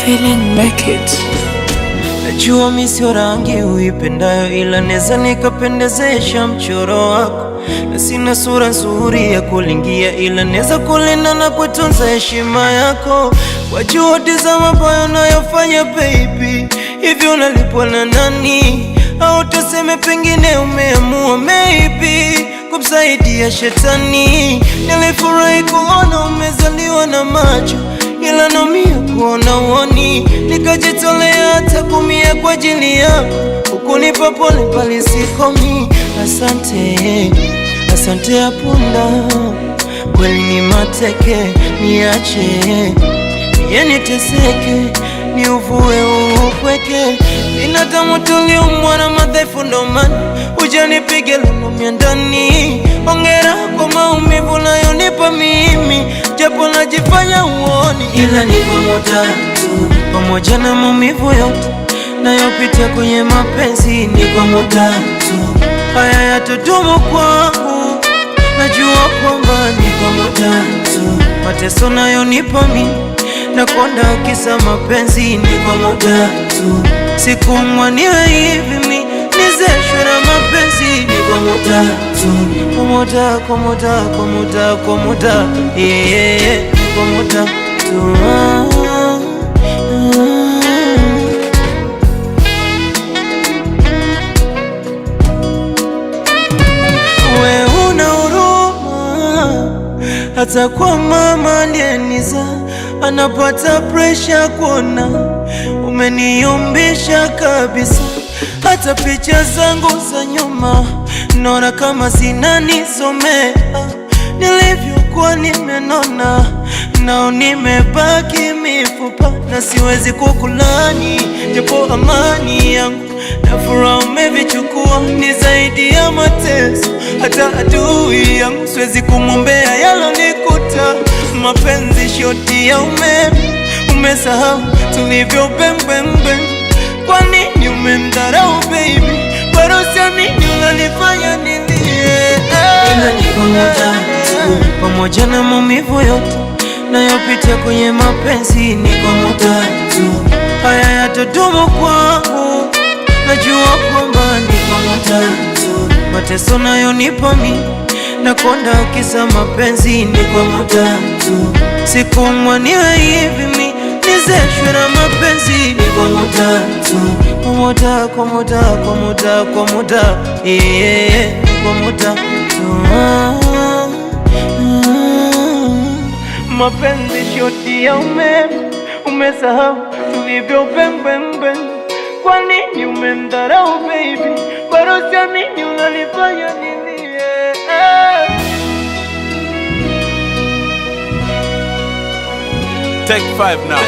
Feeling make it. Najua mimi sio rangi uipendayo, ila neza nikapendezesha mchoro wako, na sina sura nzuri ya kulingia, ila neza kulinda na kutunza heshima yako. Kwa juhudi za mabaya unayofanya baby, hivyo unalipwa na nani? Au tuseme pengine umeamua maybe kumsaidia shetani. Nilifurahi kuona umezaliwa na macho, ila naumia kuona uoni. Nikajitolea hata kumia kwa ajili yako, ukunipa pole pale sikomi. Asante, asante ya punda, kweli ni mateke. Niache niteseke, ni uvue upweke. Binadamu tuliumbwa na madhaifu, ndo maana hujanipige lumia ndani. Hongera kwa maumivu unayonipa mimi, japo najifanya uoni, ila ni pamoja na maumivu yote nayopitia kwenye mapenzi. Ni kwa muda tu, haya yatadumu kwangu. Najua kwamba ni kwa muda tu, mateso nayonipa mimi na konda kisa mapenzi. Ni kwa muda tu, sikumwa niwe hivi mimi nizeshwe na mapenzi. Ni kwa muda tu, kwa muda, kwa muda, kwa muda, kwa muda, yeah, kwa muda tu. We una huruma hata kwa mama aliyeniza, anapata pressure kuona umeniumbisha kabisa. Hata picha zangu za nyuma naona kama zinanisomea, nilivyokuwa nimenona nao nimebaki mifupa. Na siwezi kukulani, japo amani yangu na furaha umevichukua. Ni zaidi ya mateso, hata adui yangu siwezi kumwombea yalonikuta. Mapenzi shoti ya umeme, umesahau tulivyo bembembe. Kwa nini umemdharau baby? Bado siamini unanifanya nilie. Ila ni kwa muda tu, pamoja na maumivu yote nayopitia kwenye mapenzi. Ni kwa muda tu, haya yatadumu kwangu. Najua kwamba ni kwa muda tu, mateso nayonipa mimi na konda kisa mapenzi. Ni kwa muda tu, sikumwa niwe hivi mimi nizeshwe na mapenzi. Ni kwa muda tu, kwa muda, kwa muda, kwa muda, kwa muda, yeah, kwa muda tu. Mapenzi shoti ya umeme, umesahau tulivyo bembembe. Kwa nini umemdharau baby? Bado siamini unanifanya nilie. Take 5 now.